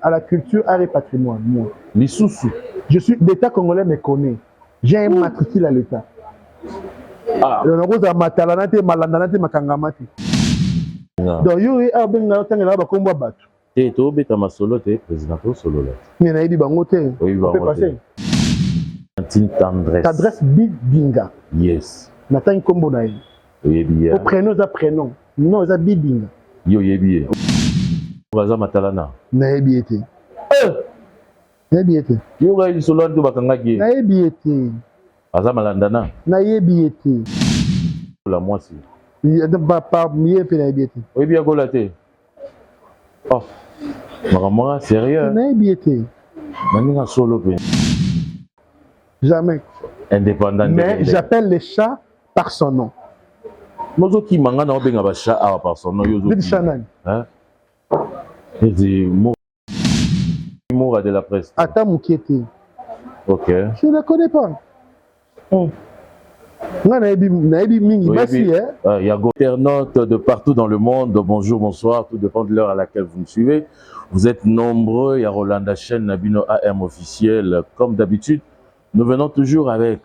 à la culture, art et patrimoine, moi. Lisusu. L'État congolais me connaît. J'ai un matricule à l'État. Ah. Donc, yo et abenga tangela ba kombo bato. Et to beta masolo te président to solo là. Mais na yidi bango te. Oui, on peut passer. Tendresse. Tendresse Bibinga. Yes. Nathan kombo na yi. Oui bien. Au prénom za prénom. Non, za Bibinga. Yo yebi. Baza matalana. Na yebi ete. Na yebi ete. Yo ga yi solo to bakanga ki. Na yebi ete. Baza malandana. Na yebi ete. La moisi. Ba pa mié pe na yebi ete. Oui bien golate. Oh. Maman sérieux. Na yebi ete. Nani solo pe. Jamais. Indépendant. Mais j'appelle les chats par son nom. Mozo ki manga na obenga ba chat par son nom yozo. Bidi chanan. Hein? Et dit Moura de la presse. Ata Moukiete. Ok. Je ne la connais pas. Il y a internautes de partout dans le monde. Bonjour, bonsoir, tout dépend de l'heure à laquelle vous me suivez. Vous êtes nombreux. Il y a Rolanda Chaîne, Nabino AM officiel. Comme d'habitude, nous venons toujours avec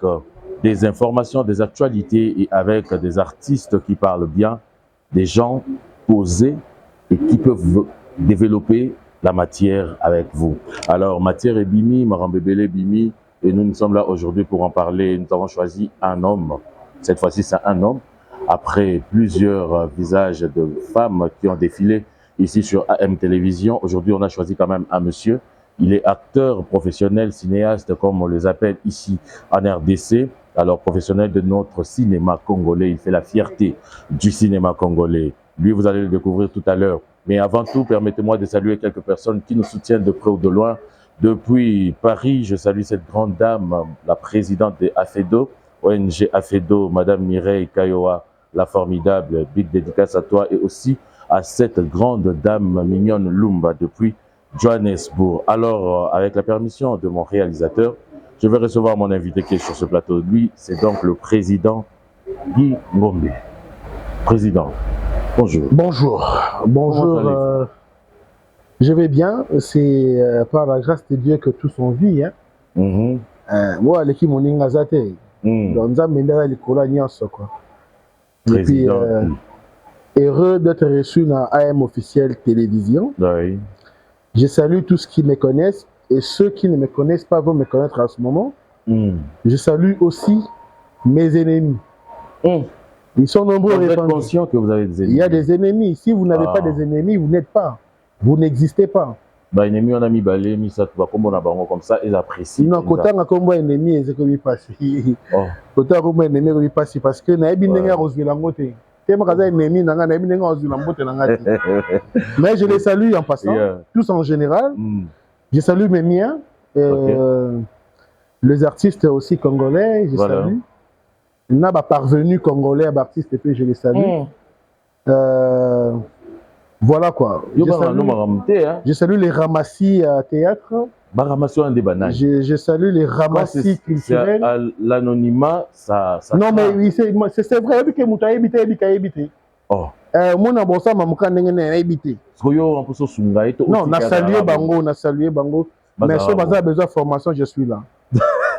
des informations, des actualités et avec des artistes qui parlent bien, des gens posés et qui peuvent développer la matière avec vous. Alors, matière et Bimi, Marambebele Bimi, et nous sommes là aujourd'hui pour en parler. Nous avons choisi un homme. Cette fois-ci, c'est un homme. Après plusieurs visages de femmes qui ont défilé ici sur AM Télévision, aujourd'hui, on a choisi quand même un monsieur. Il est acteur professionnel, cinéaste, comme on les appelle ici en RDC. Alors, professionnel de notre cinéma congolais. Il fait la fierté du cinéma congolais. Lui, vous allez le découvrir tout à l'heure. Mais avant tout, permettez-moi de saluer quelques personnes qui nous soutiennent de près ou de loin. Depuis Paris, je salue cette grande dame, la présidente de AFEDO, ONG AFEDO, Madame Mireille Kayoa, la formidable, big dédicace à toi et aussi à cette grande dame mignonne Lumba depuis Johannesburg. Alors, avec la permission de mon réalisateur, je vais recevoir mon invité qui est sur ce plateau. Lui, c'est donc le président Guy Ngombe. Président, bonjour. Bonjour. Bonjour. Je vais bien, c'est par la grâce de Dieu que tous ont vie. Moi, l'équipe Moninga Zate, donc ça m'a donné le colonial quoi. Et puis, heureux d'être reçu dans AM officiel télévision. Oui. Je salue tous qui me connaissent et ceux qui ne me connaissent pas vont me connaître à ce moment. Je salue aussi mes ennemis. Ils sont nombreux. Vous êtes conscient que vous avez des ennemis? Il y a des ennemis. Si vous n'avez pas des ennemis, vous n'êtes pas. Vous n'existez pas. Bah, ennemi, on a mis balé, mis ça, comme on a comme ça, ils apprécient. Non, quand on a comme ennemi, c'est comme il passe. Quand on a comme ennemi, il passe parce que n'a pas de reçu la motte. Mais je les salue en passant, tous en général. Je salue mes miens, les artistes aussi congolais, je salue. Il y a des parvenus congolais, des artistes, et puis je les salue. Voilà quoi. Je salue les ramassis théâtre. Je salue les ramassis culturels. L'anonymat, ça. Non, mais c'est vrai que vous avez habité. Oh. Moi, je suis habité. Non, on a salué Bango. Mais si vous avez besoin de formation, je suis là.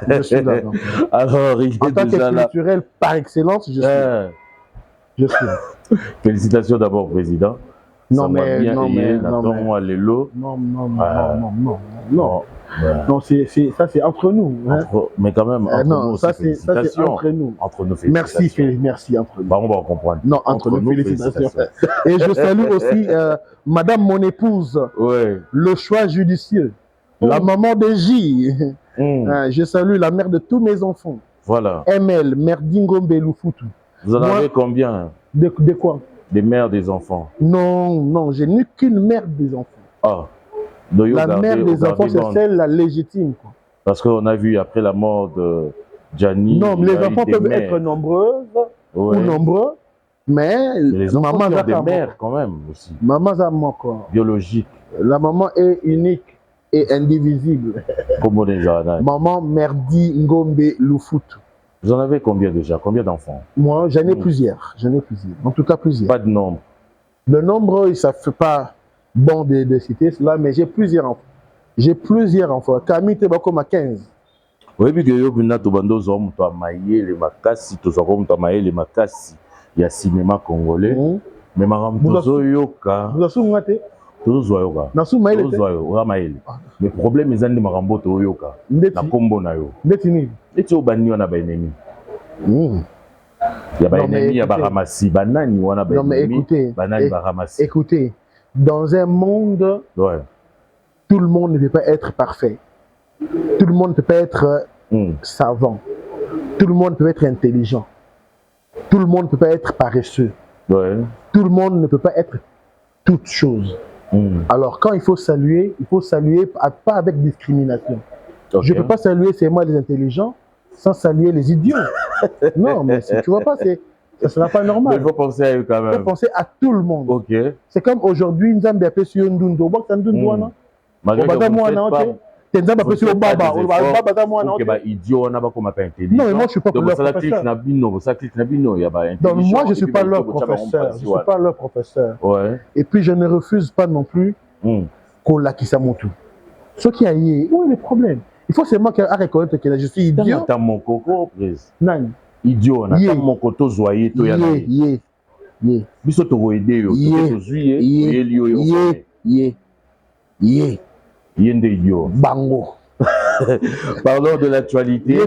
Je suis là. Alors, il est en tant que culturel par excellence, je suis là. Je suis là. Félicitations d'abord, président. Non, mais non, ça c'est entre nous. Mais quand même, entre nous, ça c'est entre nous. Entre nous, merci entre nous. Bah, on va comprendre. Non, entre nous, félicitations. Et je salue aussi Madame mon épouse, le choix judicieux, la maman de J. Je salue la mère de tous mes enfants. Voilà. ML, mère d'Ingombe Lufutu. Vous en avez combien? De quoi? Des mères des enfants. Non, je n'ai qu'une mère des enfants. Ah. La mère des enfants, c'est celle la légitime. Quoi. Parce qu'on a vu après la mort de Gianni. Non, les enfants peuvent être nombreuses ou nombreux, mais les enfants ont des mères quand même aussi. Maman a quoi. Biologique. La maman est unique et indivisible. Comme déjà. Maman Merdi Ngombe Lufutu. Vous en avez combien déjà? Combien d'enfants? Moi, j'en ai plusieurs. En tout cas, plusieurs. Pas de nombre. Le nombre, ça ne fait pas. bon de citer cela, mais j'ai plusieurs enfants. J'ai plusieurs enfants. Camille, tu es comme à 15. Oui, puis que yo bina to bando zo muto amaye le makasi to zo muto amaye le makasi ya cinéma congolais. Mais maram to zo yoka. Vous avez ngate? To zo yoka. Na su maile. To zo yoka maile. Mais problème ezandi marambo to yoka. Na kombo na yo. Ndeti ni. Eti obani wana ba ennemi. Ya ba ennemi ya ba ramasi banani wana ba ennemi. Banani ba ramasi. Écoutez, dans un monde tout le monde ne peut pas être parfait. Tout le monde ne peut pas être savant. Tout le monde ne peut pas être intelligent. Tout le monde ne peut pas être paresseux. Tout le monde ne peut pas être toutes choses. Alors, quand il faut saluer pas avec discrimination. Je ne peux pas saluer seulement les intelligents sans saluer les idiots. Non, mais si tu vois pas, ça ne sera pas normal. Il faut penser à eux quand même. Il faut penser à tout le monde. Okay. C'est comme aujourd'hui, nous avons appelé sur Ndundo. Malgré que vous faites pas non, mais moi je suis pas leur professeur. Donc moi je suis pas leur professeur. Je suis pas leur professeur. Ouais. Et puis je ne refuse pas non plus qu'on l'acquisse à mon tour. Ce qui a eu, où est le problème? Il faut seulement qu'à reconnaître que je suis idiot. Mon coco, non. Idiot, on a mon coto zoyé, to yana. Biso to aider yo, to zuye, Yende idiot. Bango. Parlons de l'actualité.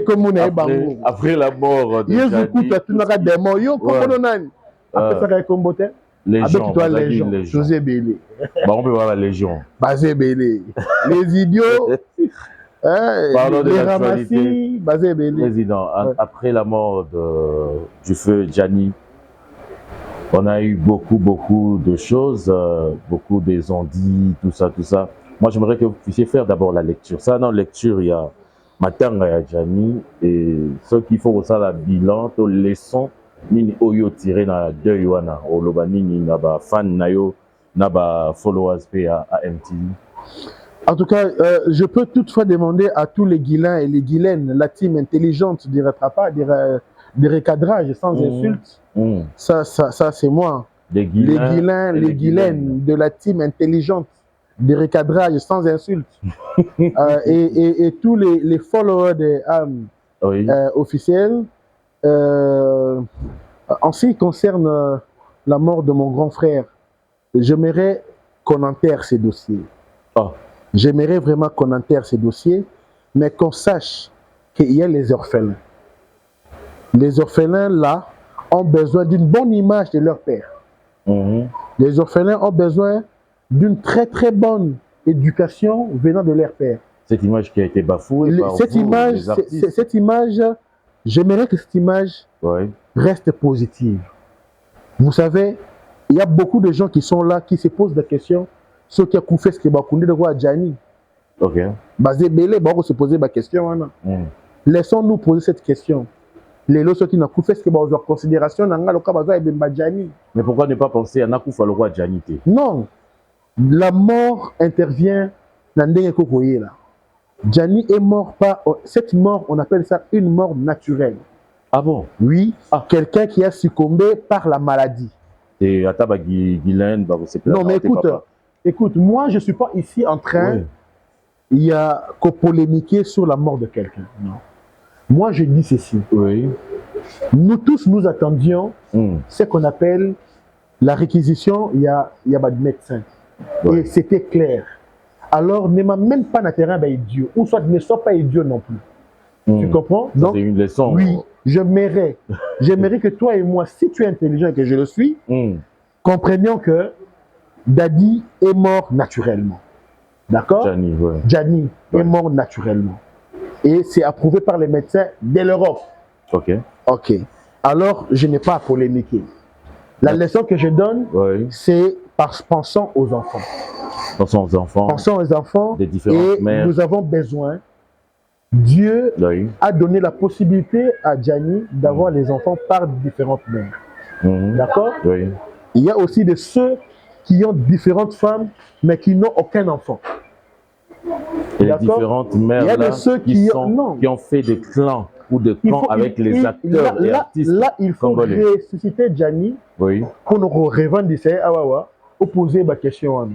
Après la mort de Jani. Légion, José Bélé. On peut voir la Légion. Basé Bélé. Les idiots. Parlons de l'actualité. Basé Bélé. Président, après la mort du feu Jani, on a eu beaucoup de choses, beaucoup des ondits, tout ça. Moi, j'aimerais que vous puissiez faire d'abord la lecture. Ça, dans la lecture, il y a Matanga et Jani, et ceux qui font ça, la bilan, les leçons, nini oyo tiré dans deux wana, au lobanini, naba fan nayo, naba followers à MTV. En tout cas, je peux toutefois demander à tous les Guilains et les Guilaines, la team intelligente des rattrapages, des recadrages sans insultes. Ça c'est moi. Les Guilains, les Guilaines de la team intelligente. Des recadrages sans insultes. Et tous les followers des officiels. En ce qui concerne la mort de mon grand frère, j'aimerais qu'on enterre ces dossiers. J'aimerais vraiment qu'on enterre ces dossiers, mais qu'on sache qu'il y a les orphelins. Les orphelins, là, ont besoin d'une bonne image de leur père. Les orphelins ont besoin d'une très bonne éducation venant de leur père. Cette image qui a été bafouée par cette image, j'aimerais que cette image reste positive. Vous savez, il y a beaucoup de gens qui sont là, qui se posent des questions. Ceux qui ont fait ce qui va de quoi Jani. Basé Belé, se poser ma question. Laissons-nous poser cette question. Les lots qui n'ont pas fait ce qui va en considération, mais pourquoi ne pas penser à Nakoufa le roi Jani? Non. La mort intervient dans le Kokoye là. Jani est mort pas. Cette mort, on appelle ça une mort naturelle. Ah bon? Oui. Quelqu'un qui a succombé par la maladie. Et Ataba Guylaine, non, mais écoute, moi je ne suis pas ici en train de polémiquer sur la mort de quelqu'un. Non. Moi je dis ceci. Nous tous nous attendions ce qu'on appelle la réquisition, il y a des médecins. Et c'était clair. Alors, ne m'amène pas dans le terrain idiot. Ou soit ne sois pas idiot non plus. Tu comprends? Donc, c'est une leçon. Oui, j'aimerais que toi et moi, si tu es intelligent et que je le suis, comprenions que Dadi est mort naturellement. D'accord? Jani est mort naturellement. Et c'est approuvé par les médecins de l'Europe. Ok. Alors, je n'ai pas à polémiquer. La leçon que je donne, c'est pensons aux enfants. Pensons aux enfants. Pensons aux enfants. Des différentes mères. Nous avons besoin. Dieu a donné la possibilité à Jani d'avoir les enfants par différentes mères. D'accord? Il y a aussi de ceux qui ont différentes femmes, mais qui n'ont aucun enfant. Et les différentes mères il y a de ceux qui ont fait des clans ou des clans avec les acteurs et artistes. Là, il faut ressusciter Jani pour nous revendiquer, opposer ma question.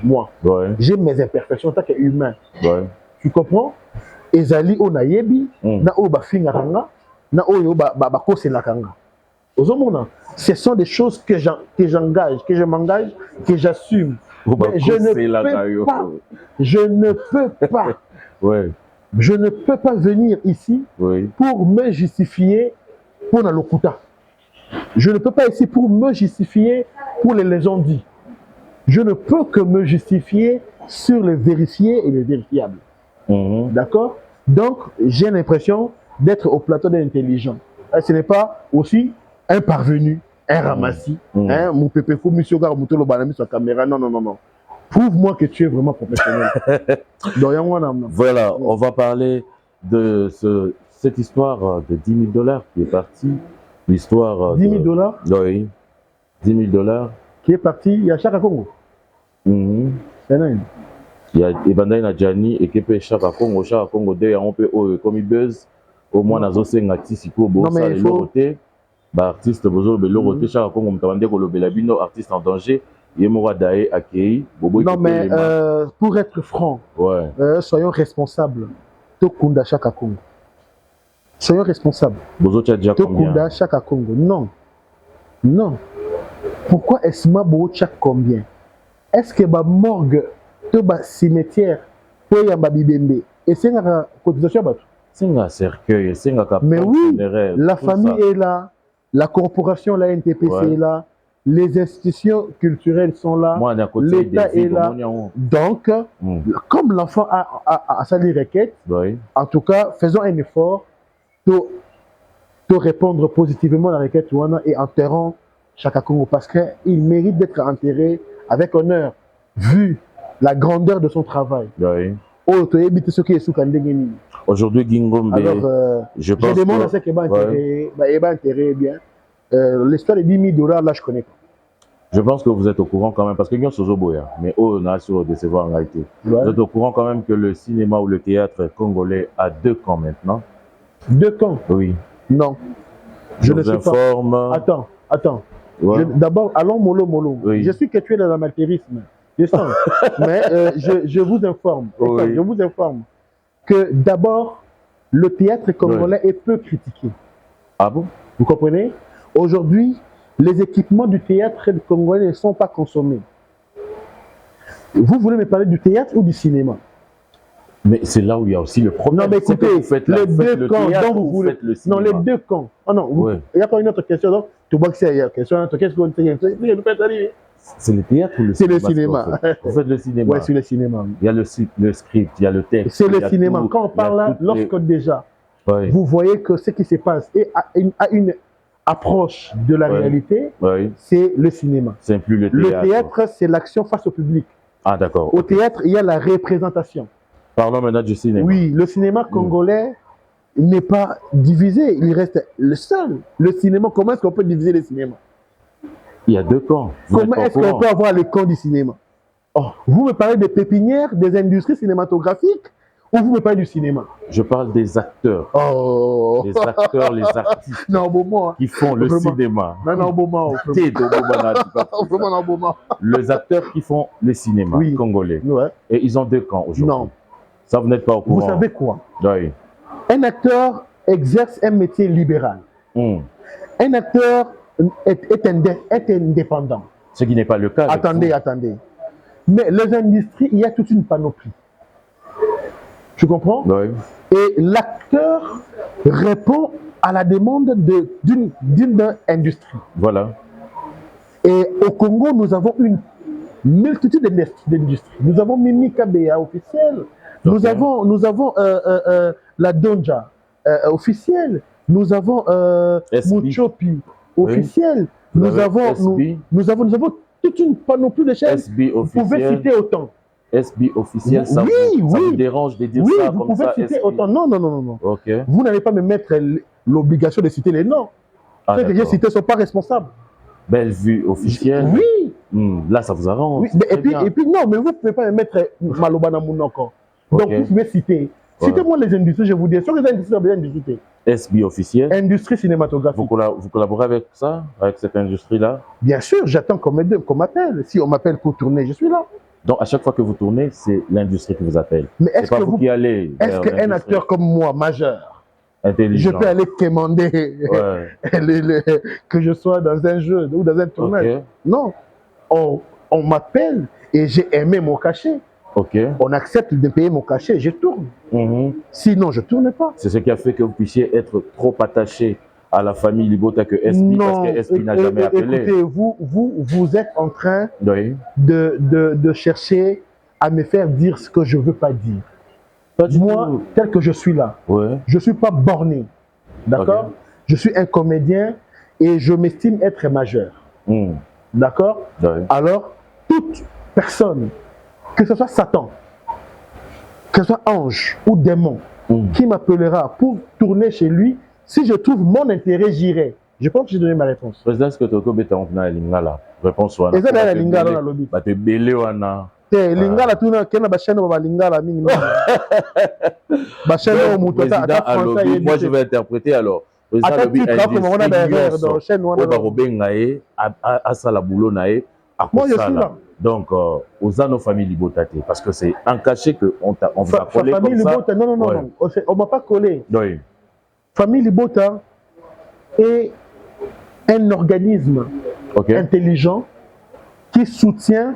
Moi, j'ai mes imperfections en tant qu'humain. Tu comprends? Ezali o nayebi, na o ba fingaranga, na o ba koselakanga. Ce sont des choses que j'engage, que je m'engage, que j'assume. Je ne peux pas venir ici pour me justifier pour la lokuta. Je ne peux pas ici pour me justifier pour les légendes. Je ne peux que me justifier sur les vérifiés et les vérifiables. D'accord? Donc, j'ai l'impression d'être au plateau d'intelligence. Ce n'est pas aussi un parvenu, un ramassis, mon pépéco, monsieur Gar, mon tolo banami sur la caméra. Non, non, non, non. Prouve-moi que tu es vraiment professionnel. Voilà, on va parler de cette histoire de 10 000 $, qui est partie. L'histoire. 10 000 $? Oui. 10 000 $. Qui est parti, il y a Chaka Congo. Il y a Ebanda Nadjani et qui peut Chaka Congo. Chaka Congo, d'ailleurs, on peut, comme il buzz, au moins, dans un artiste, il faut bosser les lorotés. Artiste, bozo, le loroté, Chaka Congo, on t'a dit que le Belabino, artiste en danger. Non, mais pour être franc, soyons responsables. Tokunda Chaka Congo. Soyons responsables. Tokunda Chaka Congo. Non. Non. Pourquoi est-ce que je combien? Est-ce que ma morgue, le cimetière, pour y avoir bibembe? Et c'est une cotisation? C'est un cercueil, c'est un mais oui, la famille est là, la corporation, la NTPC est là. Les institutions culturelles sont là, l'État est là. Donc, comme l'enfant a sa requête, en tout cas, faisons un effort pour répondre positivement à la requête et enterrons Chaka Congo parce qu'il mérite d'être enterré avec honneur, vu la grandeur de son travail. Aujourd'hui, Gingombe, je demande à ce qu'il va enterrer bien. L'histoire des 10 000 $, là, je ne connais pas. Je pense que vous êtes au courant quand même, parce que nous sommes mais on a sur décevoir en réalité. Vous êtes au courant quand même que le cinéma ou le théâtre congolais a 2 camps maintenant. 2 camps? Oui. Non. Je ne sais informe... pas. Attends. D'abord, allons mollo. Oui. Je suis que tu es dans l'amateurisme. Je sens. Mais je vous informe. Je vous informe que d'abord, le théâtre congolais est peu critiqué. Ah bon? Vous comprenez? Aujourd'hui, les équipements du théâtre congolais ne sont pas consommés. Vous voulez me parler du théâtre ou du cinéma? Mais c'est là où il y a aussi le problème. Non, mais écoutez, les 2 camps dont vous voulez. Non, les 2 camps. Oh non, il y a pas une autre question. Donc, tu vois que c'est une question. C'est le théâtre ou le cinéma? C'est le cinéma. Vous faites le cinéma? Oui, c'est le cinéma. Il y a le script, il y a le texte. C'est le cinéma. Quand on parle là, lorsque déjà, vous voyez que ce qui se passe a une approche de la réalité, c'est le cinéma. C'est plus le théâtre. Le théâtre, c'est l'action face au public. Ah, d'accord. Au théâtre, il y a la représentation. Parlons maintenant du cinéma. Oui, le cinéma congolais n'est pas divisé. Il reste le seul. Le cinéma, comment est-ce qu'on peut diviser le cinéma? Il y a 2 camps. Comment est-ce qu'on peut avoir les camps du cinéma? Vous me parlez des pépinières, des industries cinématographiques, ou vous me parlez du cinéma? Je parle des acteurs. Les acteurs, les artistes qui font le cinéma. Les acteurs qui font le cinéma congolais. Et ils ont 2 camps aujourd'hui. Non. Ça, vous n'êtes pas au courant. Vous savez quoi? Oui. Un acteur exerce un métier libéral. Un acteur est indépendant. Ce qui n'est pas le cas. Attendez. Mais les industries, il y a toute une panoplie. Tu comprends? Oui. Et l'acteur répond à la demande d'une industrie. Voilà. Et au Congo, nous avons une multitude d'industries. Nous avons Mimi Kabea officiel. Nous avons la Donja officielle. Nous avons Muchopi officiel. Nous avons toute une panoplie de chaînes. Vous pouvez citer autant. SB officiel, ça vous dérange de dire ça comme ça? Vous pouvez citer autant. Non. Okay. Vous n'allez pas me mettre l'obligation de citer les noms. Ceux que j'ai cités ne sont pas responsables. Bellevue officielle. Oui. Là, ça vous arrange. Oui. Et puis, non, mais vous ne pouvez pas me mettre Malobana Mounoko. Donc, vous pouvez citer. Citez-moi les industries, je vous dis. Sur les industries, vous avez besoin de citer. SB officiel. Industrie cinématographique. Vous collaborez avec ça, avec cette industrie-là? Bien sûr, j'attends qu'on m'appelle. Si on m'appelle pour tourner, je suis là. Donc, à chaque fois que vous tournez, c'est l'industrie qui vous appelle. Mais est-ce que vous qui allez? Est-ce qu'un acteur comme moi, majeur, intelligent, je peux aller commander que je sois dans un jeu ou dans un tournage? Okay. Non. On m'appelle et j'ai aimé mon cachet. Okay. On accepte de payer mon cachet, je tourne. Sinon, je ne tourne pas. C'est ce qui a fait que vous puissiez être trop attaché à la famille Libota que SB, parce que SB n'a jamais appelé. Écoutez, vous êtes en train de chercher à me faire dire ce que je ne veux pas dire. Moi, tel que je suis là, je ne suis pas borné. D'accord? Je suis un comédien et je m'estime être majeur. D'accord? Alors, toute personne, que ce soit Satan, que ce soit ange ou démon, qui m'appellera pour tourner chez lui, si je trouve mon intérêt, j'irai. Je pense que j'ai donné ma réponse. Président, est-ce que tu as lingala? Réponse wana. Est-ce que tu as lingala dans le lobby? Bah, tu es belé wana. Lingala, tu n'as qu'un chaîne de lingala minimum. Moi, je vais interpréter alors. Président lobby industrie. Moi, je suis là. Donc, aux nos familles Libotate, parce que c'est un cachet qu'on vous a collé comme ça. Non, on ne m'a pas collé. Oui. Famille Libota est un organisme intelligent qui soutient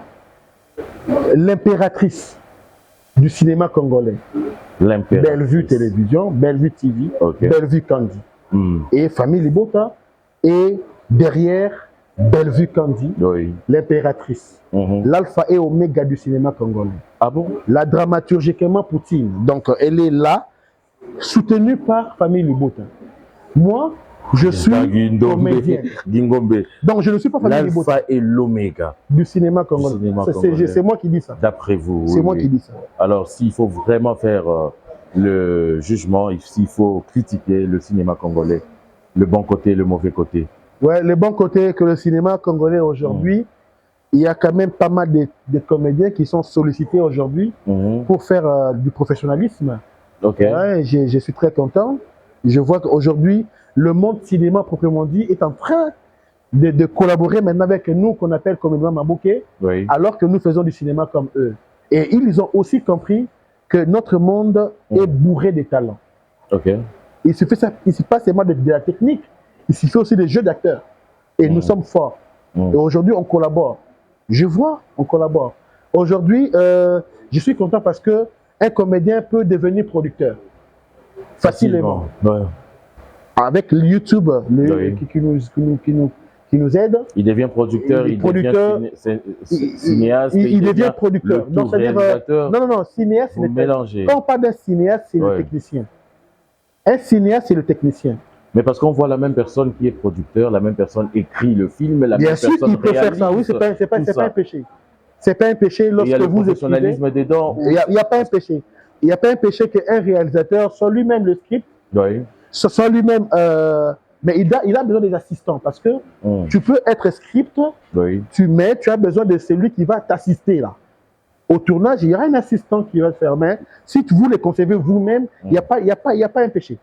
l'impératrice du cinéma congolais. Bellevue Télévision, Bellevue TV, Bellevue Candy. Et Famille Libota est derrière Bellevue Candy, l'impératrice. L'alpha et oméga du cinéma congolais. Ah bon? La dramaturgiquement Poutine. Donc, elle est là, soutenue par Famille Libota. Moi, je suis comédien. Donc, je ne suis pas Famille Libota. L'alpha et l'oméga du cinéma congolais. C'est moi qui dis ça. D'après vous. C'est moi qui dis ça. Alors, s'il faut vraiment faire le jugement, s'il faut critiquer le cinéma congolais, le bon côté, le mauvais côté. Ouais, le bon côté que le cinéma congolais aujourd'hui, il y a quand même pas mal de comédiens qui sont sollicités aujourd'hui pour faire du professionnalisme. Ouais, je suis très content. Je vois qu'aujourd'hui, le monde cinéma proprement dit est en train de collaborer maintenant avec nous qu'on appelle comédiens Mabouké, alors que nous faisons du cinéma comme eux. Et ils ont aussi compris que notre monde est bourré de talents. Il se passe seulement de la technique, il se fait aussi des jeux d'acteurs. Et nous sommes forts. Et aujourd'hui, on collabore. Je vois, on collabore. Aujourd'hui, je suis content parce qu'un comédien peut devenir producteur. Facilement. Avec YouTube qui nous aide. Il devient producteur, il devient cinéaste. Il devient producteur. Non, cinéaste, c'est le technicien. Quand on parle d'un cinéaste, c'est le technicien. Un cinéaste, c'est le technicien. Mais parce qu'on voit la même personne qui est producteur, la même personne écrit le film, la même personne réalise. Bien sûr qu'il peut faire ça, oui, c'est pas un péché. C'est pas un péché lorsque vous écrivez. Il y a le professionnalisme dedans. Il n'y a pas un péché. Il n'y a pas un péché qu'un réalisateur soit lui-même le script, soit lui-même... mais il a besoin des assistants parce que tu peux être script, tu as besoin de celui qui va t'assister là. Au tournage, il y aura un assistant qui va le faire, mais si vous les concevez vous-même, il n'y a pas un péché.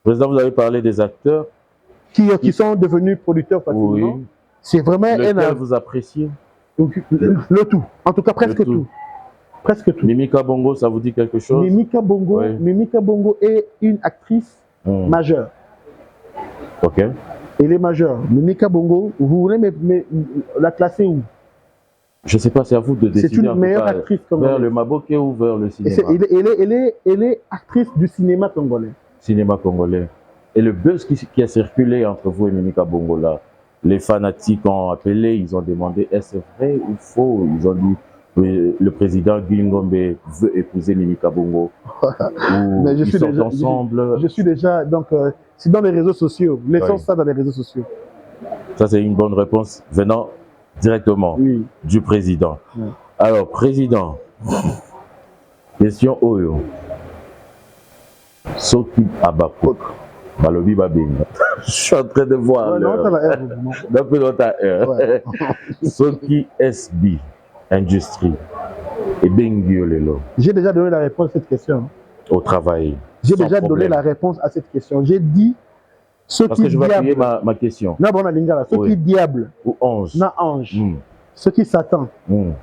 Président, vous avez parlé des acteurs qui sont devenus producteurs facilement. C'est vraiment lequel vous appréciez? Le tout, en tout cas presque tout. Presque tout. Mimika Bongo, ça vous dit quelque chose? Mimika Bongo est une actrice majeure. Elle est majeure. Mimika Bongo, vous voulez la classer où? Je ne sais pas, c'est à vous de décider. C'est une meilleure actrice congolaise. Vers le Maboké ou vers le cinéma? Elle est actrice du cinéma congolais. Cinéma congolais. Et le buzz qui a circulé entre vous et Mimika Bongo là, les fanatiques ont appelé, ils ont demandé est-ce vrai ou faux? Ils ont dit le président Guy Ngombe veut épouser Mimika Bongo. Mais ils sont ensemble. Je suis déjà, donc c'est dans les réseaux sociaux. Laissons ça dans les réseaux sociaux. Ça c'est une bonne réponse venant directement du président. Alors président, question Oyo. Soki Abakok. Balobi Babinga. Je suis en train de voir. Soki SB Industrie et Benguio Lelo. J'ai déjà donné la réponse à cette question. Au travail. J'ai déjà donné la réponse à cette question. J'ai dit ce Parce qui que je vais diable. appuyer ma question. Non, bon, lingala. Ce qui diable. Ou ange. Na ange. Ce qui Satan.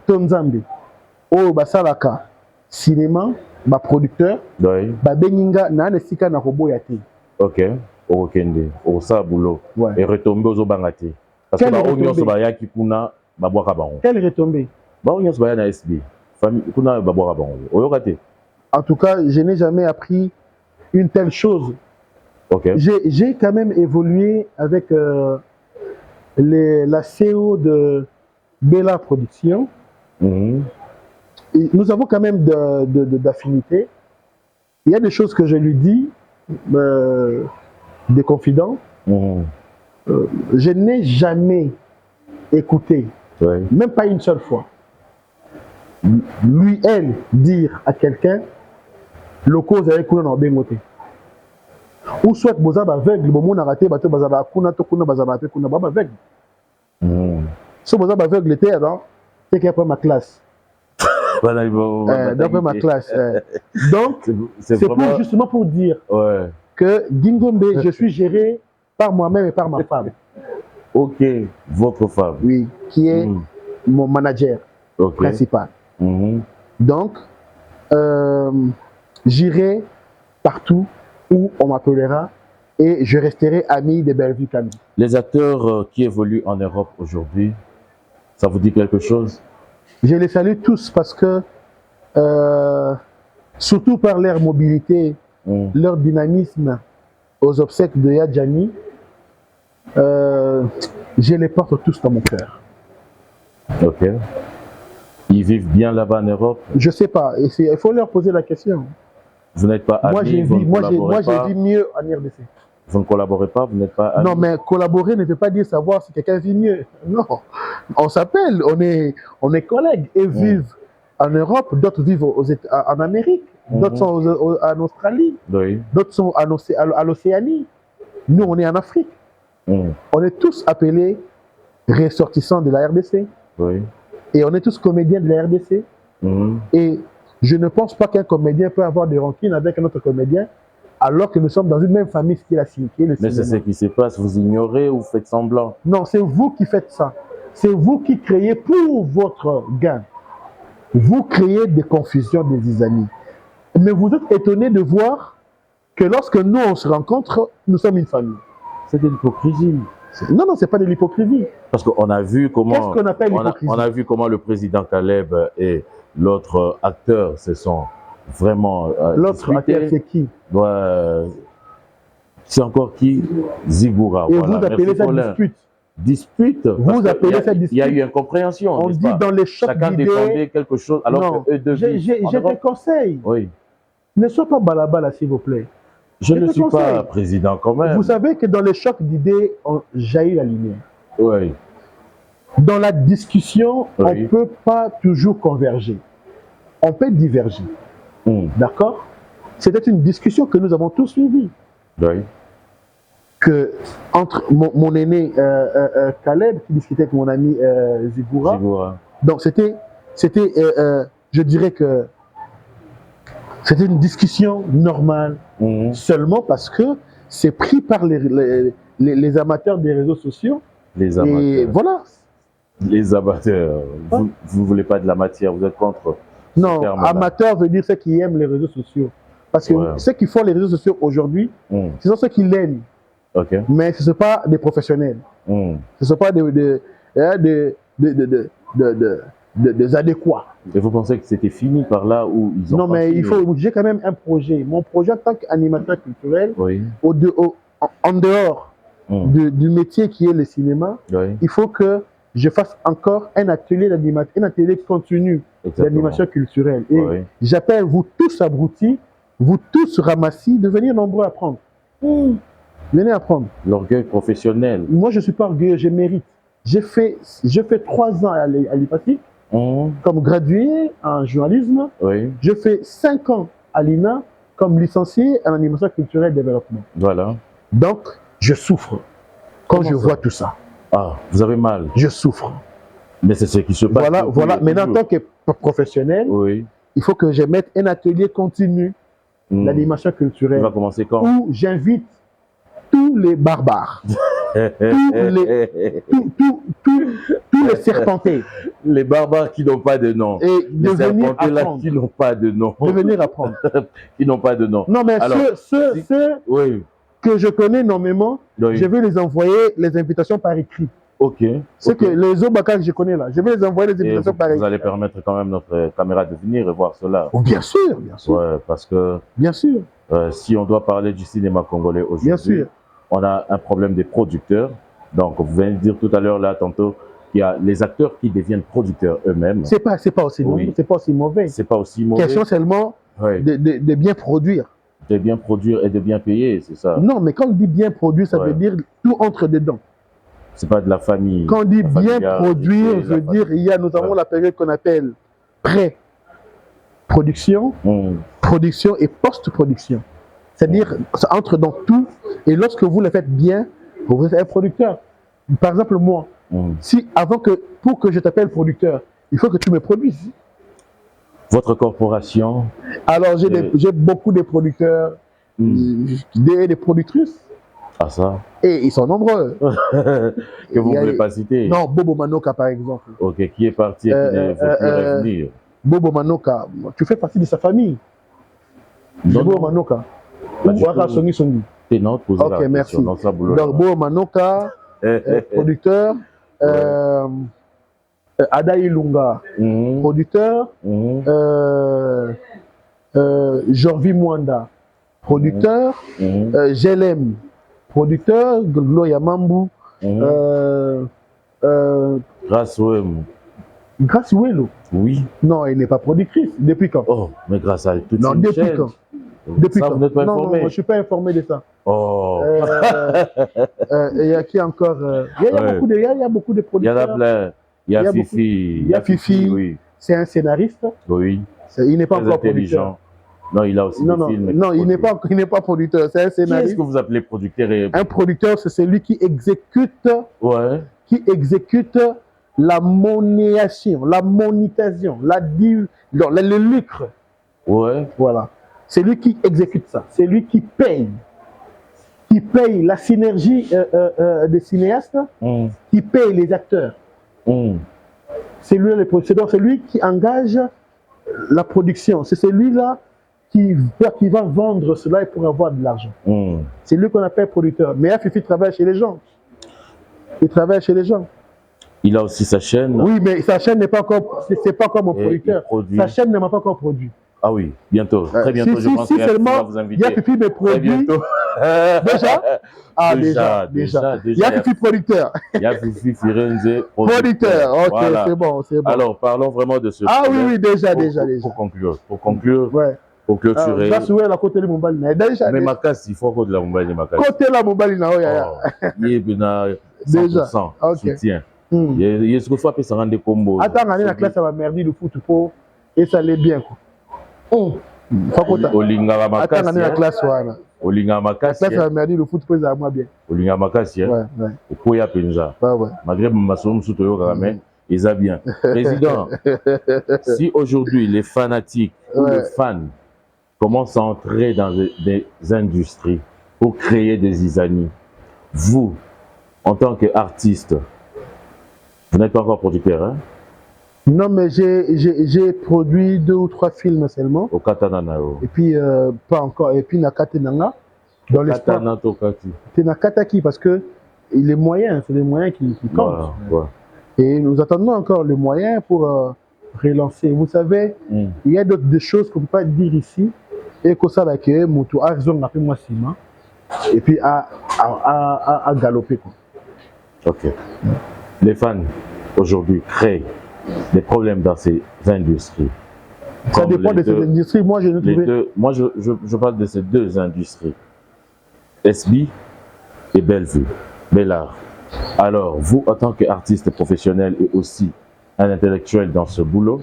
Tonzambi. Oh, basalaka. Cinéma, ba producteur. Oui. Ba beninga na nesika na robo yate. Ok. Au kende. Au sabulo. Et retomber aux obangati. Parce que ba onyo sobaya ki kuna ba boaka bango. Quelle retombée? Ba onyo sobaya na SB. Kuna ba boaka bango. Oyokate. En tout cas, je n'ai jamais appris une telle chose. Okay. J'ai quand même évolué avec la CEO de Bella Production. Et nous avons quand même d'affinités. Il y a des choses que je lui dis, des confidents. Je n'ai jamais écouté, même pas une seule fois, lui, elle, dire à quelqu'un le cause avec kuna na bengote. Ou soit boza ba aveugle, bon mon arrêté bato baza ba kuna to kuna baza ba pe kuna ba aveugle. So boza ba aveugle était alors, c'est qu'après ma classe. D'après ma classe. Donc c'est vraiment... justement pour dire que Gingombe, je suis géré par moi-même et par ma femme. Ok, votre femme. Oui, qui est mon manager principal. Donc j'irai partout où on m'appellera et je resterai ami de Bellevue Kandi. Les acteurs qui évoluent en Europe aujourd'hui, ça vous dit quelque chose? Je les salue tous parce que, surtout par leur mobilité, leur dynamisme aux obsèques de Yadjani, je les porte tous dans mon cœur. Ok. Ils vivent bien là-bas en Europe? Je ne sais pas, il faut leur poser la question. Vous n'êtes pas amis, moi je vis mieux en RDC. Vous ne collaborez pas, vous n'êtes pas amis? Non, mais collaborer ne veut pas dire savoir si quelqu'un vit mieux. Non, on s'appelle, on est collègues et vivent en Europe, d'autres vivent en Amérique, d'autres sont en Australie, d'autres sont à l'Océanie. Nous, on est en Afrique. On est tous appelés ressortissants de la RDC. Et on est tous comédiens de la RDC. Et je ne pense pas qu'un comédien peut avoir des rancines avec un autre comédien alors que nous sommes dans une même famille, ce qui est la cinéma. Mais c'est ce qui se passe, vous ignorez ou vous faites semblant? Non, c'est vous qui faites ça. C'est vous qui créez pour votre gain. Vous créez des confusions, des amis. Mais vous êtes étonnés de voir que lorsque nous on se rencontre, nous sommes une famille. C'est de l'hypocrisie. Non, non, c'est pas de l'hypocrisie. Parce qu'on a vu comment... Qu'est-ce qu'on appelle l'hypocrisie? On a vu comment le président Caleb et l'autre acteur se sont vraiment l'autre acteur, c'est qui? C'est encore qui? Zigoura. Et voilà. Vous appelez ça dispute? Dispute? Vous appelez ça dispute? Il y a eu incompréhension. On dit dans les chocs chacun défendait quelque chose alors qu'eux deux vivent. Je te conseille. Oui. Ne sois pas balabala, s'il vous plaît. Je ne suis pas président quand même. Vous savez que dans les chocs d'idées, on jaillit la lumière. Oui. Dans la discussion, on ne peut pas toujours converger. On peut diverger. D'accord? C'était une discussion que nous avons tous suivie. Oui. Que entre mon aîné Caleb qui discutait avec mon ami Zigoura. Donc c'était je dirais que c'était une discussion normale, seulement parce que c'est pris par les amateurs des réseaux sociaux. Les amateurs. Et voilà. Les amateurs. Vous ne voulez pas de la matière, vous êtes contre. Non, amateur veut dire ceux qui aiment les réseaux sociaux. Parce que ceux qui font les réseaux sociaux aujourd'hui, ce sont ceux qui l'aiment. Mais ce ne sont pas des professionnels. Ce ne sont pas des adéquats. Et vous pensez que c'était fini par là où ils ont... Non, mais j'ai quand même un projet. Mon projet en tant qu'animateur culturel, en dehors du métier qui est le cinéma, il faut que je fasse encore un atelier d'animation, un atelier continu d'animation culturelle. Et j'appelle vous tous abrutis, vous tous ramassis, de venir nombreux apprendre. Venez apprendre. L'orgueil professionnel. Moi, je ne suis pas orgueilleux, je mérite. J'ai fait 3 ans à l'IPATIC comme gradué en journalisme. Je fais 5 ans à l'INA comme licencié en animation culturelle et développement. Voilà. Donc, je souffre quand je vois tout ça. Ah, vous avez mal. Je souffre. Mais c'est ce qui se passe. Voilà. Mais en tant que professionnel, il faut que je mette un atelier continu l'animation culturelle. Tu vas commencer quand? Où j'invite tous les barbares, tous les serpentés. Les barbares qui n'ont pas de nom. Et les de venir serpentés là apprendre. qui n'ont pas de nom. De venir apprendre. Qui n'ont pas de nom. Non, mais alors, ceux oui. que je connais nommément, Oui. je vais les envoyer les invitations par écrit. Ok. C'est que les Obaka que je connais là, je vais les envoyer les invitations par écrit. Vous allez permettre quand même notre caméra de venir et voir cela. Oh, bien sûr, bien sûr. Ouais, parce que bien sûr. Si on doit parler du cinéma congolais aujourd'hui, on a un problème des producteurs. Donc, vous venez de dire tout à l'heure là, tantôt, qu'il y a les acteurs qui deviennent producteurs eux-mêmes. C'est pas aussi oui. C'est pas aussi mauvais. C'est pas aussi mauvais. Question seulement de bien produire. De bien produire et de bien payer, c'est ça? Non, mais quand on dit bien produire, ça veut dire tout entre dedans. C'est pas de la famille. Quand on dit bien produire, je veux dire, il y a notamment la période qu'on appelle pré-production, production et post-production. C'est-à-dire, ça entre dans tout, et lorsque vous le faites bien, vous êtes un producteur. Par exemple, moi, si pour que je t'appelle producteur, il faut que tu me produises. Votre corporation? Alors, j'ai beaucoup de producteurs, des productrices. Ah ça? Et ils sont nombreux. Que vous ne voulez pas citer? Non, Bobo Manoka par exemple. Ok, qui est parti et qui ne veut plus revenir? Bobo Manoka, tu fais partie de sa famille. Bobo Manoka. Ok, merci. Donc, Bobo Manoka, producteur. Ada Ilunga, producteur. Jorvi Mwanda, producteur. Jelem, producteur. Gloria Mambu. Grâce Ouem. Grâce Ouelo? Oui. Non, elle n'est pas productrice. Depuis quand? Oh, mais grâce à toute non, cette depuis chaîne. Quand depuis ça, quand? Vous n'êtes pas informé? Non, je ne suis pas informé de ça. Oh. Il y a qui encore? Il y a beaucoup de producteurs. Il y en a plein. Il y a Fifi. Il y a Fifi. Oui. C'est un scénariste. Oui. Il n'est pas très encore intelligent. Producteur. Non, il a aussi des films. Non, il n'est pas producteur. C'est un scénariste. Qu'est-ce que vous appelez producteur? Un producteur, c'est celui qui exécute. Ouais. Qui exécute la monéation, la monétisation, le lucre. Ouais. Voilà. C'est lui qui exécute ça. C'est lui qui paye. Qui paye la synergie des cinéastes, qui paye les acteurs. C'est lui le producteur, c'est lui qui engage la production. C'est celui-là qui va vendre cela pour avoir de l'argent. C'est lui qu'on appelle producteur. Mais Fifi travaille chez les gens. Il travaille chez les gens. Il a aussi sa chaîne. Oui, mais sa chaîne n'est pas encore, c'est pas comme un producteur. Sa chaîne n'est pas encore produit. Ah oui, bientôt. Très bientôt, je pense qu'il va vous inviter. Il y a Fifi mes produits. Déjà? Ah, déjà. Il y a Fifi producteur. Il y a Fifi Firenze producteur. Ok, voilà. c'est bon. Alors, parlons vraiment de ce Ah problème. Oui, déjà. Pour conclure. Ouais. Pour clôturer. La côté de Mobali. Mais Makas, il faut que de la Mobali Makas. Côté la Mobali, il y a 100% soutien. Il y a ce que soit ça rend des combos. Attends, on a la classe, ça va merder le foot pour et ça allait bien. Olinga Makasi. Attends, on a la classe, voilà. Olinga Makasi. La classe, ça va merder le foot pour ça va bien. Olinga Makasi. Ouais. Okoya Penja. Malgré Massoum Soutoyo Karame, ils va bien. Président, si aujourd'hui les fanatiques ou les fans commencent à entrer dans des industries pour créer des isani, vous, en tant qu'artiste, vous n'êtes pas encore producteur, hein? Non, mais j'ai produit 2 ou 3 films seulement. Au Katananao. Et puis, pas encore. Et puis, Nakatenanga. Dans l'espoir. C'est Nakataki parce que les moyens, c'est les moyens qui comptent. Voilà. Et nous attendons encore les moyens pour relancer. Vous savez, il y a des choses qu'on ne peut pas dire ici. Et que ça va que Moutou a raison d'appeler moi Sima. Et puis, à galoper. Quoi. Ok. Les fans, aujourd'hui, créent des problèmes dans ces industries. Ça dépend de ces industries. Moi, je ne trouvais... Moi, je parle de ces 2 industries. SB et Bellevue, Bellard. Alors, vous, en tant qu'artiste professionnel et aussi un intellectuel dans ce boulot,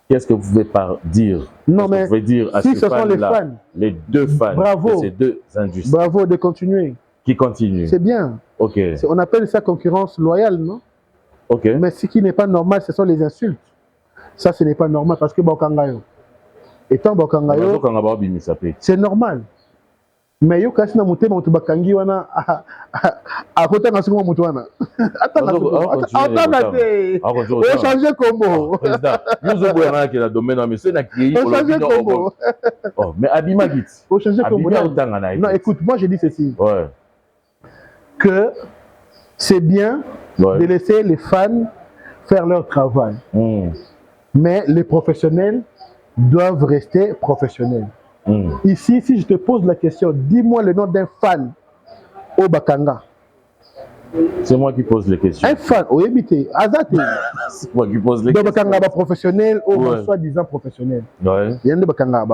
qu'est-ce que vous pouvez dire? Non, mais vous pouvez dire à si ce sont les fans, les 2 fans de ces 2 industries. Bravo de continuer. Qui continuent. C'est bien. Ok. On appelle ça concurrence loyale, non? Ok. Mais ce qui n'est pas normal, ce sont les insultes. Ça, ce n'est pas normal parce que Bokangayo. Étant Bakangayo, c'est normal. Mais yo kasi na mutema mutu bakangi wana akota na siko mutu wana. Attends te. On changer combo. Président, nous avons un qui la domaine mais c'est na qui on changer combo. Oh, mais Abima Git. On changer combo. Non, écoute, moi je dis ceci. Ouais. Que c'est bien de laisser les fans faire leur travail. Mais les professionnels doivent rester professionnels. Ici, si je te pose la question, dis-moi le nom d'un fan au Bakanga. C'est moi qui pose les questions. Un fan, au Ebité, Azate. C'est moi qui pose les questions. Bakanga professionnel ou soi-disant professionnel. Ouais. Il y a des Bakanga.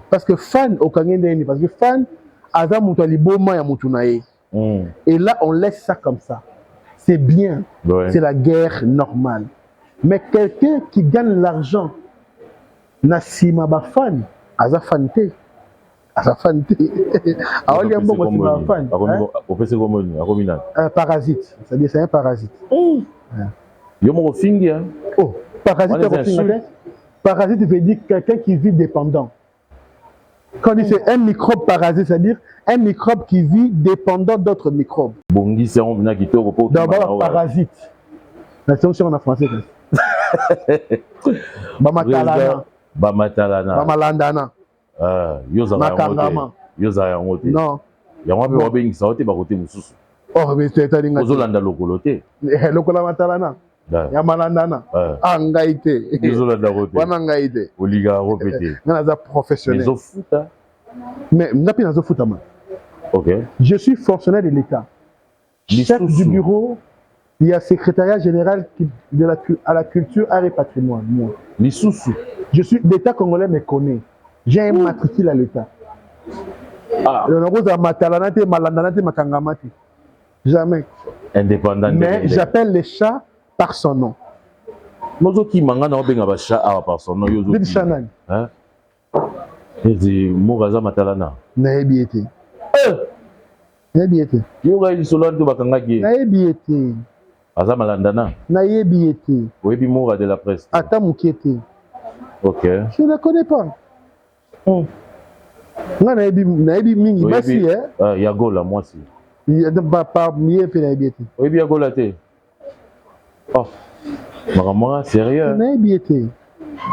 Parce que fan, au Kangende, parce que fan, Azam Moutalibo, ya Moutunae. Et là, on laisse ça comme ça. C'est bien. Ouais. C'est la guerre normale. Mais quelqu'un qui gagne l'argent, Nassima Bafan, Azafante. Azafante. Parasite. C'est-à-dire c'est un parasite. Oh, parasite. Parasite veut dire quelqu'un qui vit dépendant. Quand on dit c'est un microbe parasite, c'est-à-dire un microbe qui vit dépendant d'autres microbes. D'abord, parasite. La solution en français. Bamatalana. Bamalandana. Makangama. Non. Oh, mais c'est un Ozolanda lokolote. Lokolamantalana. Yamalandana. Angaïté. Wanangaïté. Oliga repété. Naza professionnel. Les ofuta. Mais napi nazo futama. OK. Je suis fonctionnaire de l'État. Chef du bureau, il y a secrétariat général à la culture, art et patrimoine. Moi. Je suis l'État congolais me connaît. J'ai un matricule à l'État. Jamais. Indépendant. Mais j'appelle les chats par son nom. Mozoki manga na benga ba chat par son nom yozo. Bidi chanani. Hein? Ezi Mogaza Matalana. Na ebiete. Na ebiete. Yoga il solo ndo bakanga ki. Na ebiete. Aza malandana. Na ebiete. Oyebi Moga de la presse. Ata mukete. OK. Je ne connais pas. Nga na ebi mingi basi Yago la moi si. Pas mieux fait na ebiete. Oyebi Yago la te. Oh. Makamwa sérieux. Na ebiete.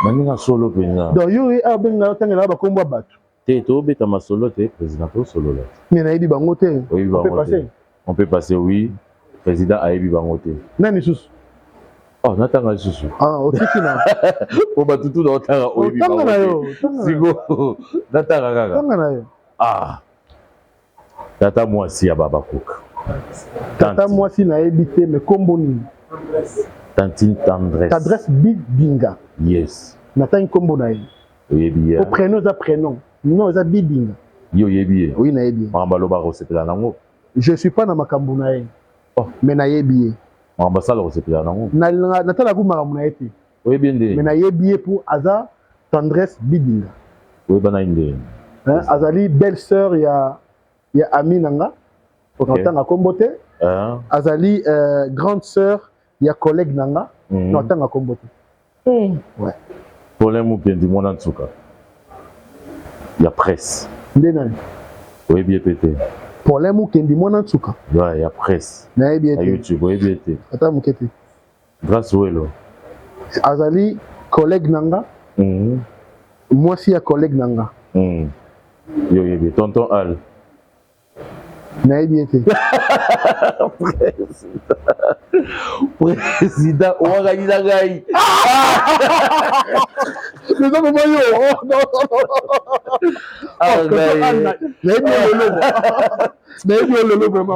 Maninga solo penza. Donc yo abenga tangela ba kombo batu. Te to beta masolo te président to solo là. Mais na ebi bango te. On peut passer. On peut passer oui. Président a ebi bango te. Nani susu. Oh, natanga susu. Ah, otikina. O batutu na otanga oyebi bango. Tanga na yo. Sigo. Natanga kaka. Tanga na yo. Ah. Tata mwasi ya baba cook. Tata mwasi na ebi te mais kombo ni. Tantine Tendresse. Tendresse Big Binga. Yes. Nathan Kombo na ye. Oyebi. Au prénom za prénom. Non, za Big Binga. Yo yebi. Oui, na yebi. Mambaloba resepela nango. Je suis pas na makambo na ye. Oh, mais na yebi. Mambasala resepela nango. Na tala ku makambo na ye te. Oyebi ndé. Mais na yebi pour Aza Tendresse Big Binga. Oyeba na ndé. Hein, Azali belle-sœur ya Aminanga. OK. Natanga Kombo te. Azali grande sœur il y a collègue nanga non tanga kombo te. Ouais. Problème ou bien du monde en tout cas. Il y a presse. Ndena. Oui bien pété. Problème ou kendi monde en tout cas. Ouais, il y a presse. Na bien YouTube, oui bien pété. Ata mukete. Grâce au hello. Azali collègue nanga. Moi si ya collègue nanga. Yo yebi tonton Al. Na bien été. Président Ouaganina Gaï. Mais non, mais yo. Oh non. Ah, le vraiment.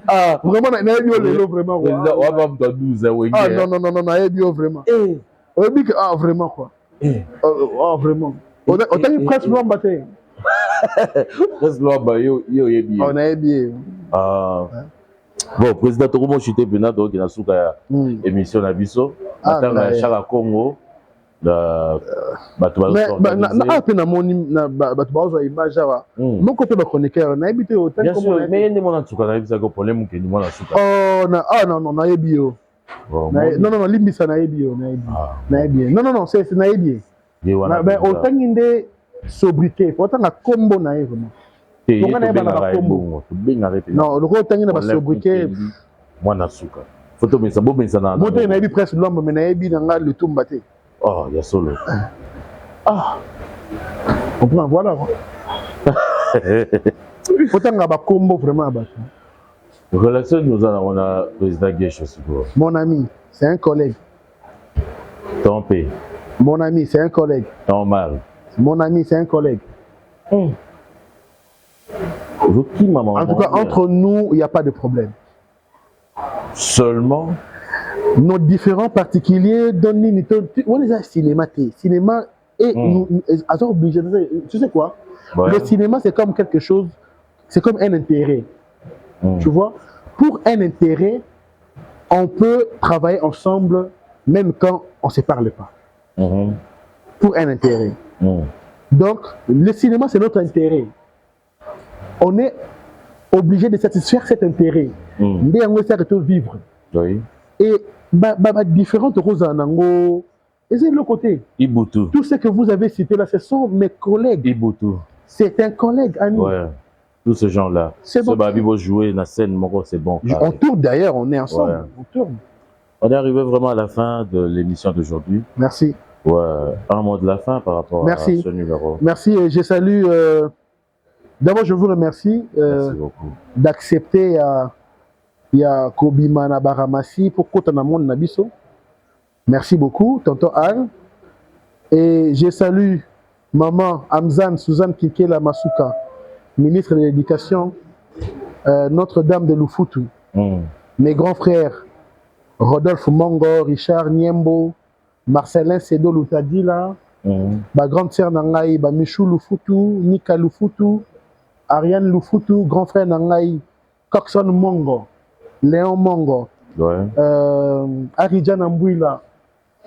Ah, vraiment, le vraiment. Président, on va me 12 oui. Ah non, vraiment. Ah, vraiment quoi. Ah, vraiment. On a presque loin battre. Presque loin yo yebi. On a bien. Ah. Bon, président Tokomo chité bena donc na suka ya émission na biso. Atanga chaka Congo. Batu ba na pe na moni na batu ba zo image wa. Moko pe ba chroniqueur na ebité au temps comme on mais ndemo na suka na bisa ko problème ke ni mona suka. Oh na non na yebi yo. Non limbisa na yebi yo na yebi. Non c'est na yebi. Ben autant inde sobriquet, autant na combo na vraiment. Non, le autant inde ba sobriquet. Moi na suka. Photo mais ça beau mais ça na. Moto na bi presque l'homme mais na bi na le tumba te. Oh, il y a solo. Ah. On prend voilà. Autant na ba combo vraiment ba. Relation nous on a président Guèche aussi. Mon ami, c'est un collègue. Tempé. Mon ami, c'est un collègue. Normal. Mon ami, c'est un collègue. En tout cas, entre nous, il n'y a pas de problème. Seulement nos différents particuliers donnent on les a cinéma et nous obligés. Tu sais quoi? Le cinéma, c'est comme quelque chose, c'est comme un intérêt. Tu vois? Pour un intérêt, on peut travailler ensemble même quand on ne se parle pas. Pour un intérêt. Donc, le cinéma, c'est notre intérêt. On est obligé de satisfaire cet intérêt. On est vivre. Oui. Et différentes choses en ango. Et c'est le côté. Ibutu. Tout ce que vous avez cité là, ce sont mes collègues. Ibutu. C'est un collègue à nous. Ouais. Tous ces gens-là. C'est bon. Ce jouer la scène, c'est bon. On tourne d'ailleurs, on est ensemble. Ouais. On tourne. On est arrivé vraiment à la fin de l'émission d'aujourd'hui. Merci. Ouais. Un mot de la fin par rapport à ce numéro. Merci. Et je salue. D'abord, je vous remercie d'accepter Kobima Nabaramasi pour Kotanamon Nabiso. Merci beaucoup, tonton Al. Et je salue maman Amzan Suzanne Kikela Masuka, ministre de l'Éducation, Notre-Dame de Lufutu. Mes grands frères, Rodolphe Mongo, Richard Niembo, Marcelin Sedo Lutadila, ma grande sœur Nangaï, Michou Lufutu, Nika Lufutu, Ariane Lufutu, grand frère Nangaï, Coxon Mongo, Léon Mongo, Aridjan Ambouila,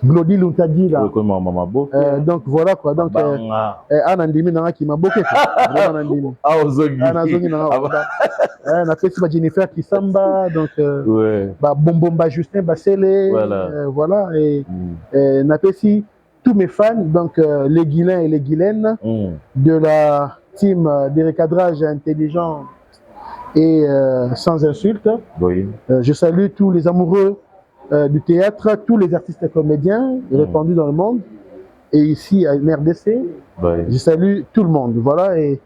Glody Luntadila. Donc voilà quoi. Donc Anandimi Nanga qui m'a bloqué. Jennifer Kisamba, donc Bombomba Justin Bassele. Voilà. Et Napesi, tous mes fans, donc les Guilains et les Guilaines de la team de recadrage intelligent et sans insulte. Je salue tous les amoureux du théâtre, tous les artistes et comédiens répandus dans le monde et ici à RDC. Je salue tout le monde. Voilà. Et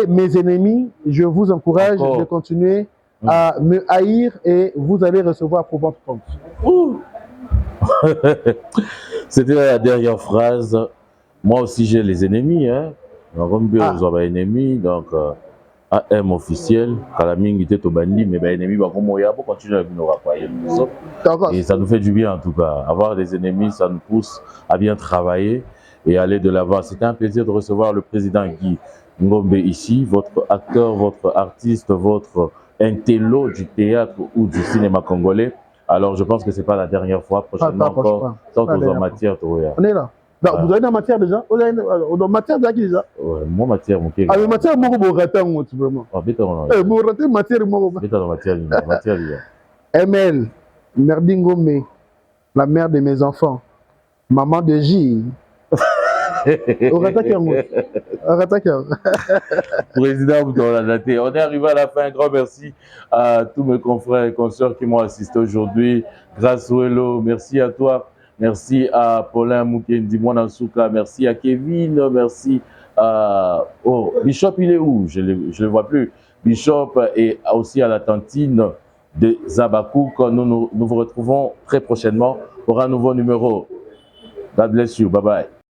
mes ennemis, je vous encourage de continuer à me haïr et vous allez recevoir pour votre compte. C'était la dernière phrase. Moi aussi j'ai les ennemis. Ennemis, donc AM officiel, Kalaming était au bandi, mais ennemis, pour continuer à nous. Et ça nous fait du bien en tout cas. Avoir des ennemis, ça nous pousse à bien travailler et aller de l'avant. C'était un plaisir de recevoir le président Guy Ngombe ici, votre acteur, votre artiste, votre intello du théâtre ou du cinéma congolais. Alors je pense que ce n'est pas la dernière fois, prochainement encore, tant aux en matière. On est là. Non, vous avez une matière déjà? Vous avez une matière déjà? Ouais, moi matière, mon kéré. Ah, mais matière, moi, je vais rater, vraiment. Ah, bêta, on a. Moi, rater matière, moi, je vais rater. Matière, ML, Merdingome, la mère de mes enfants, maman de J. Président Boutolanaté, on est arrivé à la fin. Un grand merci à tous mes confrères et consoeurs qui m'ont assisté aujourd'hui. Grâce au Hello, merci à toi. Merci à Paulin Moukendi Mwanasuka, merci à Kevin, merci à... Oh, Bishop, il est où? Je ne le vois plus. Bishop et aussi à la tantine de Zabakou. Nous vous retrouvons très prochainement pour un nouveau numéro. God bless you. Bye bye.